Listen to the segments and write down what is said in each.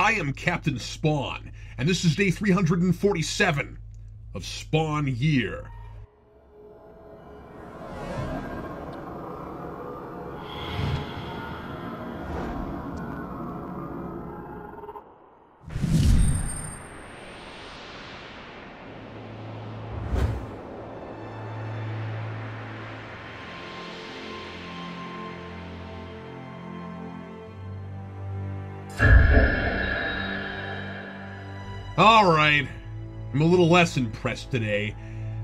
I am Captain Spawn, and this is day 347 of Spawn Year. Alright, I'm a little less impressed today.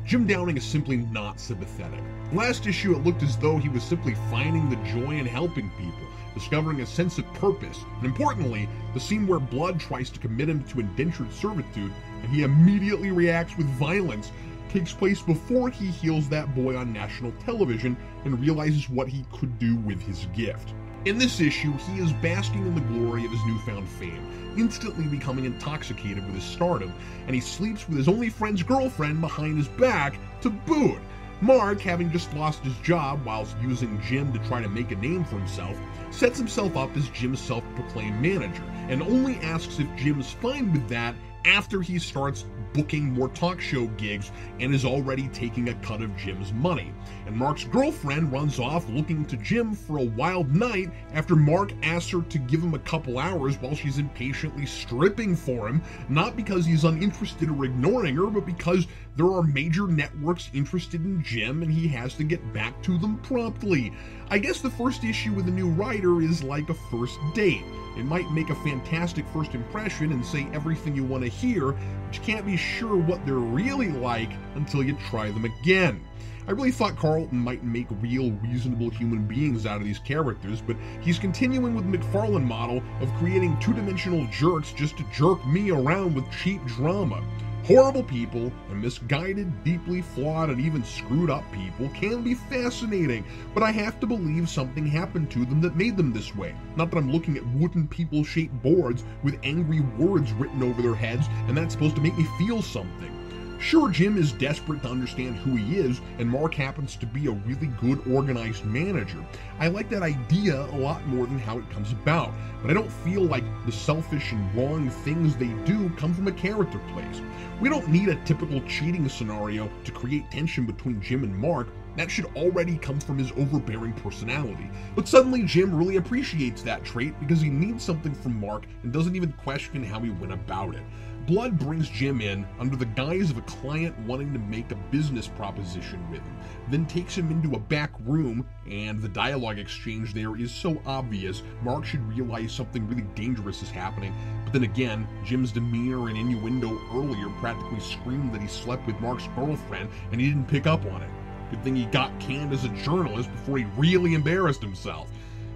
Jim Downing is simply not sympathetic. Last issue it looked as though he was simply finding the joy in helping people, discovering a sense of purpose, and importantly, the scene where Blood tries to commit him to indentured servitude and he immediately reacts with violence takes place before he heals that boy on national television and realizes what he could do with his gift. In this issue, he is basking in the glory of his newfound fame, instantly becoming intoxicated with his stardom, and he sleeps with his only friend's girlfriend behind his back to boot. Mark, having just lost his job whilst using Jim to try to make a name for himself, sets himself up as Jim's self-proclaimed manager, and only asks if Jim's fine with that after he starts booking more talk show gigs and is already taking a cut of Jim's money. And Mark's girlfriend runs off looking to Jim for a wild night after Mark asks her to give him a couple hours while she's impatiently stripping for him, not because he's uninterested or ignoring her, but because there are major networks interested in Jim and he has to get back to them promptly. I guess the first issue with a new writer is like a first date. It might make a fantastic first impression and say everything you want to hear, but you can't be sure what they're really like until you try them again. I really thought Carlton might make real, reasonable human beings out of these characters, but he's continuing with the McFarlane model of creating two-dimensional jerks just to jerk me around with cheap drama. Horrible people and misguided, deeply flawed, and even screwed up people can be fascinating, but I have to believe something happened to them that made them this way. Not that I'm looking at wooden people-shaped boards with angry words written over their heads and that's supposed to make me feel something. Sure, Jim is desperate to understand who he is, and Mark happens to be a really good organized manager. I like that idea a lot more than how it comes about, but I don't feel like the selfish and wrong things they do come from a character place. We don't need a typical cheating scenario to create tension between Jim and Mark. That should already come from his overbearing personality. But suddenly Jim really appreciates that trait because he needs something from Mark and doesn't even question how he went about it. Blood brings Jim in under the guise of a client wanting to make a business proposition with him, then takes him into a back room, and the dialogue exchange there is so obvious, Mark should realize something really dangerous is happening. But then again, Jim's demeanor and innuendo earlier practically screamed that he slept with Mark's girlfriend and he didn't pick up on it. Good thing he got canned as a journalist before he really embarrassed himself.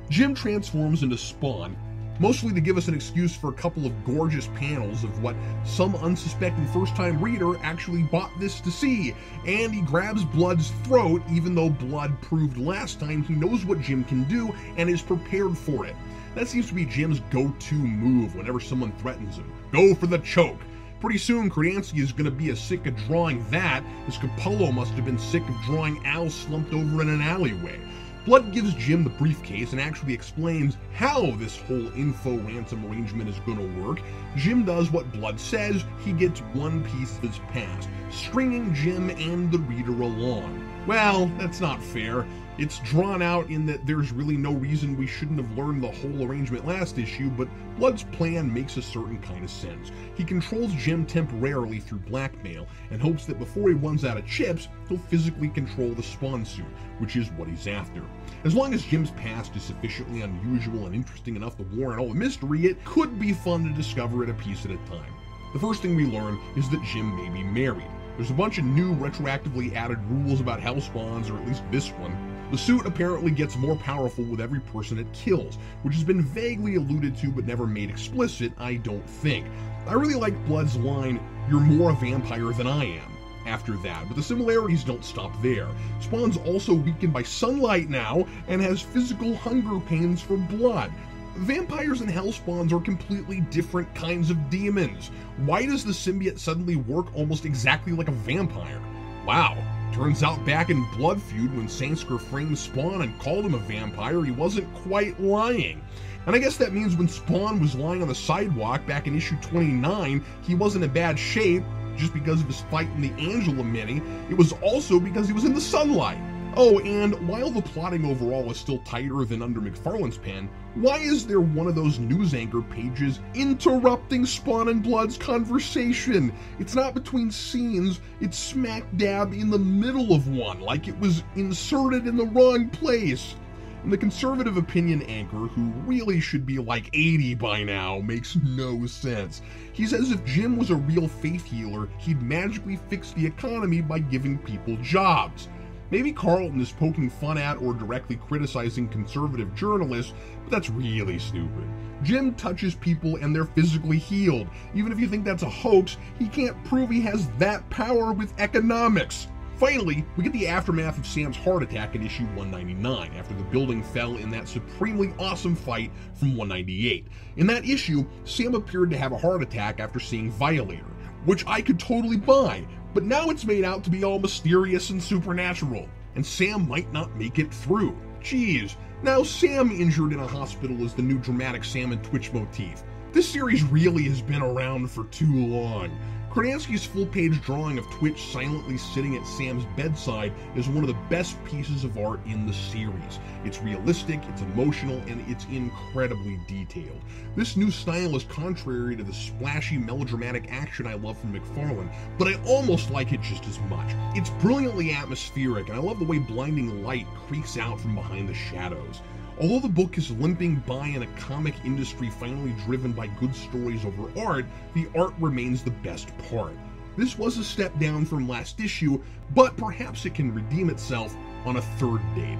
Jim transforms into Spawn, mostly to give us an excuse for a couple of gorgeous panels of what some unsuspecting first-time reader actually bought this to see, and he grabs Blood's throat even though Blood proved last time he knows what Jim can do and is prepared for it. That seems to be Jim's go-to move whenever someone threatens him. Go for the choke. Pretty soon, Krasinski is going to be as sick of drawing that as Capullo must have been sick of drawing Al slumped over in an alleyway. Blood gives Jim the briefcase and actually explains how this whole info ransom arrangement is going to work. Jim does what Blood says. He gets one piece of his past, stringing Jim and the reader along. Well, that's not fair. It's drawn out in that there's really no reason we shouldn't have learned the whole arrangement last issue, but Blood's plan makes a certain kind of sense. He controls Jim temporarily through blackmail and hopes that before he runs out of chips, he'll physically control the Spawn suit, which is what he's after. As long as Jim's past is sufficiently unusual and interesting enough to warrant all the mystery, it could be fun to discover it a piece at a time. The first thing we learn is that Jim may be married. There's a bunch of new retroactively added rules about hellspawns, or at least this one. The suit apparently gets more powerful with every person it kills, which has been vaguely alluded to but never made explicit, I don't think. I really like Blood's line, "You're more a vampire than I am," after that, but the similarities don't stop there. Spawn's also weakened by sunlight now, and has physical hunger pains for blood. Vampires and hellspawns are completely different kinds of demons. Why does the symbiote suddenly work almost exactly like a vampire? Wow, Turns out back in Blood Feud, when Sangster framed Spawn and called him a vampire, he wasn't quite lying. And I guess that means when Spawn was lying on the sidewalk back in issue 29, he wasn't in bad shape just because of his fight in the Angela mini. It was also because he was in the sunlight. Oh, and while the plotting overall is still tighter than under McFarlane's pen, why is there one of those news anchor pages interrupting Spawn and Blood's conversation? It's not between scenes, it's smack dab in the middle of one, like it was inserted in the wrong place. And the conservative opinion anchor, who really should be like 80 by now, makes no sense. He says if Jim was a real faith healer, he'd magically fix the economy by giving people jobs. Maybe Carlton is poking fun at or directly criticizing conservative journalists, but that's really stupid. Jim touches people and they're physically healed. Even if you think that's a hoax, he can't prove he has that power with economics. Finally, we get the aftermath of Sam's heart attack in issue 199, after the building fell in that supremely awesome fight from 198. In that issue, Sam appeared to have a heart attack after seeing Violator, which I could totally buy, but now it's made out to be all mysterious and supernatural, and Sam might not make it through. Jeez, now Sam injured in a hospital is the new dramatic Sam and Twitch motif. This series really has been around for too long. Kronansky's full-page drawing of Twitch silently sitting at Sam's bedside is one of the best pieces of art in the series. It's realistic, it's emotional, and it's incredibly detailed. This new style is contrary to the splashy, melodramatic action I love from McFarlane, but I almost like it just as much. It's brilliantly atmospheric, and I love the way blinding light creaks out from behind the shadows. Although the book is limping by in a comic industry finally driven by good stories over art, the art remains the best part. This was a step down from last issue, but perhaps it can redeem itself on a third date.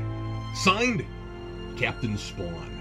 Signed, Captain Spawn.